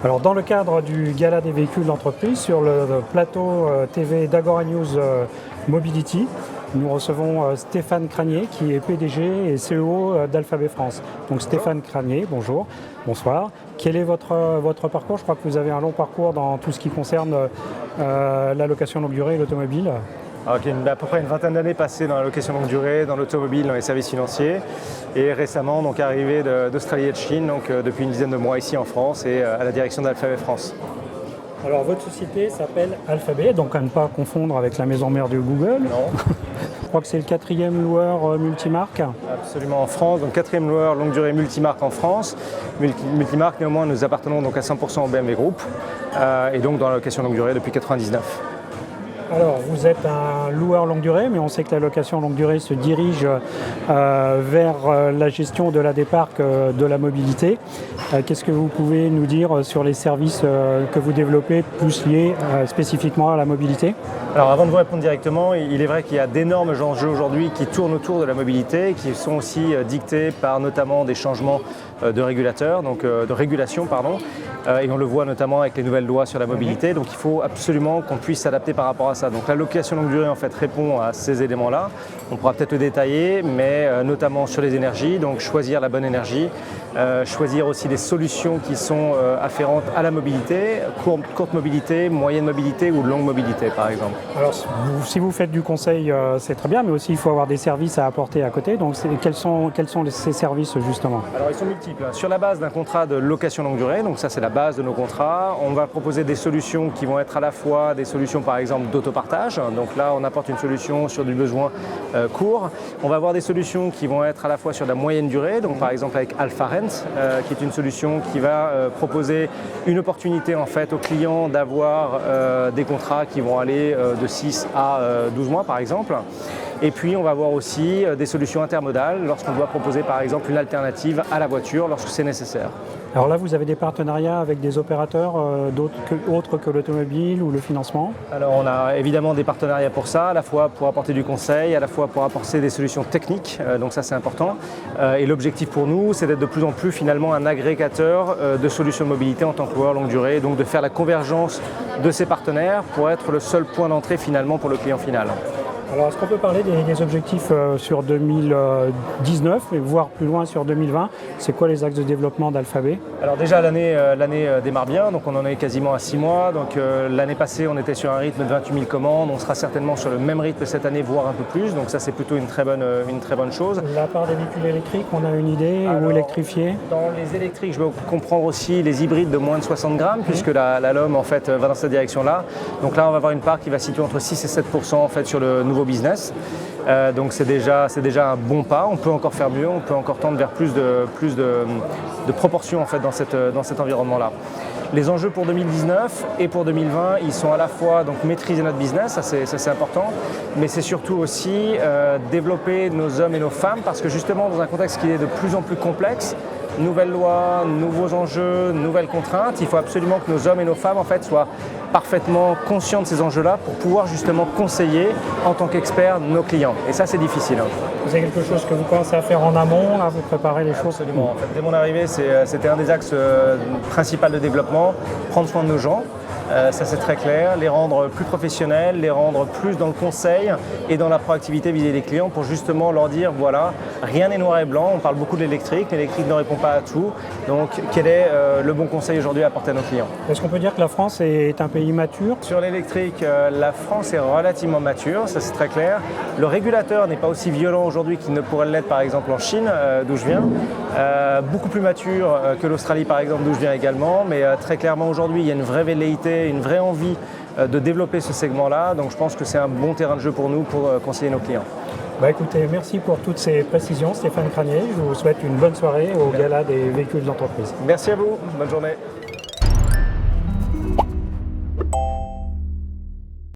Alors dans le cadre du Gala des véhicules d'entreprise, sur le plateau TV d'Agora News Mobility, nous recevons Stéphane Cranier qui est PDG et CEO d'Alphabet France. Donc Stéphane Cranier, bonjour, bonsoir. Quel est votre parcours? Je crois que vous avez un long parcours dans tout ce qui concerne la location longue durée et l'automobile. Okay, à peu près une vingtaine d'années passées dans la location longue durée, dans l'automobile, dans les services financiers, et récemment donc arrivé d'Australie et de Chine, donc depuis une dizaine de mois ici en France et à la direction d'Alphabet France. Alors votre société s'appelle Alphabet, donc à ne pas confondre avec la maison mère de Google. Non. Je crois que c'est le 4e loueur multimarque. Absolument en France, donc 4e loueur longue durée multimarque en France. Multimarque, néanmoins, nous appartenons donc à 100% au BMW Group et donc dans la location longue durée depuis 1999. Alors, vous êtes un loueur longue durée, mais on sait que la location longue durée se dirige vers la gestion de la déparque de la mobilité. Qu'est-ce que vous pouvez nous dire sur les services que vous développez, plus liés spécifiquement à la mobilité? Alors, avant de vous répondre directement, il est vrai qu'il y a d'énormes enjeux aujourd'hui qui tournent autour de la mobilité, qui sont aussi dictés par notamment des changements de régulateurs, donc de régulation, pardon. Et on le voit notamment avec les nouvelles lois sur la mobilité, donc il faut absolument qu'on puisse s'adapter par rapport à ça. Donc la location longue durée en fait répond à ces éléments-là. On pourra peut-être le détailler, mais notamment sur les énergies, donc choisir la bonne énergie, choisir aussi des solutions qui sont afférentes à la mobilité, courte mobilité, moyenne mobilité ou longue mobilité par exemple. Alors si vous faites du conseil, c'est très bien, mais aussi il faut avoir des services à apporter à côté. Donc quels sont ces services justement? Alors ils sont multiples. Sur la base d'un contrat de location longue durée, donc ça c'est la base de nos contrats, on va proposer des solutions qui vont être à la fois des solutions par exemple d'autopartage. Donc là on apporte une solution sur du besoin court. On va avoir des solutions qui vont être à la fois sur la moyenne durée, donc par exemple avec Alpha Rent, qui est une solution qui va proposer une opportunité en fait aux clients d'avoir des contrats qui vont aller de 6 à 12 mois par exemple. Et puis on va avoir aussi des solutions intermodales lorsqu'on doit proposer par exemple une alternative à la voiture lorsque c'est nécessaire. Alors là vous avez des partenariats avec des opérateurs autres que l'automobile ou le financement? Alors on a évidemment des partenariats pour ça, à la fois pour apporter du conseil, à la fois pour apporter des solutions techniques, donc ça c'est important. Et l'objectif pour nous c'est d'être de plus en plus finalement un agrégateur de solutions de mobilité en tant que loueur longue durée, donc de faire la convergence de ces partenaires pour être le seul point d'entrée finalement pour le client final. Alors, est-ce qu'on peut parler des objectifs sur 2019 et voire plus loin sur 2020? C'est quoi les axes de développement d'Alphabet? Alors déjà, l'année démarre bien, donc on en est quasiment à 6 mois. Donc l'année passée, on était sur un rythme de 28 000 commandes. On sera certainement sur le même rythme cette année, voire un peu plus. Donc ça, c'est plutôt une très bonne chose. La part des véhicules électriques, on a une idée, ou électrifiés? Dans les électriques, je veux comprendre aussi les hybrides de moins de 60 grammes, puisque la LOM en fait, va dans cette direction-là. Donc là, on va avoir une part qui va se situer entre 6 et 7% en fait, sur le nouveau business. Donc c'est déjà un bon pas, on peut encore faire mieux, on peut encore tendre vers plus de proportions en fait, dans cet environnement-là. Les enjeux pour 2019 et pour 2020, ils sont à la fois donc, maîtriser notre business, ça c'est important, mais c'est surtout aussi développer nos hommes et nos femmes, parce que justement dans un contexte qui est de plus en plus complexe, nouvelles lois, nouveaux enjeux, nouvelles contraintes, il faut absolument que nos hommes et nos femmes en fait, soient parfaitement conscients de ces enjeux-là pour pouvoir justement conseiller en tant qu'experts nos clients. Et ça, c'est difficile. Vous avez quelque chose que vous pensez à faire en amont, à vous préparer les choses? Absolument. En fait, dès mon arrivée, c'était un des axes principaux de développement, prendre soin de nos gens. Ça c'est très clair, les rendre plus professionnels, les rendre plus dans le conseil et dans la proactivité vis-à-vis des clients pour justement leur dire voilà, rien n'est noir et blanc, on parle beaucoup de l'électrique ne répond pas à tout, donc quel est le bon conseil aujourd'hui à apporter à nos clients? Est-ce qu'on peut dire que la France est un pays mature? Sur l'électrique, la France est relativement mature, ça c'est très clair. Le régulateur n'est pas aussi violent aujourd'hui qu'il ne pourrait l'être par exemple en Chine, d'où je viens. Beaucoup plus mature que l'Australie par exemple, d'où je viens également, mais très clairement aujourd'hui il y a une vraie velléité, une vraie envie de développer ce segment-là. Donc je pense que c'est un bon terrain de jeu pour nous pour conseiller nos clients. Écoutez, merci pour toutes ces précisions, Stéphane Cranier. Je vous souhaite une bonne soirée au Gala des véhicules d'entreprise. Merci à vous, bonne journée.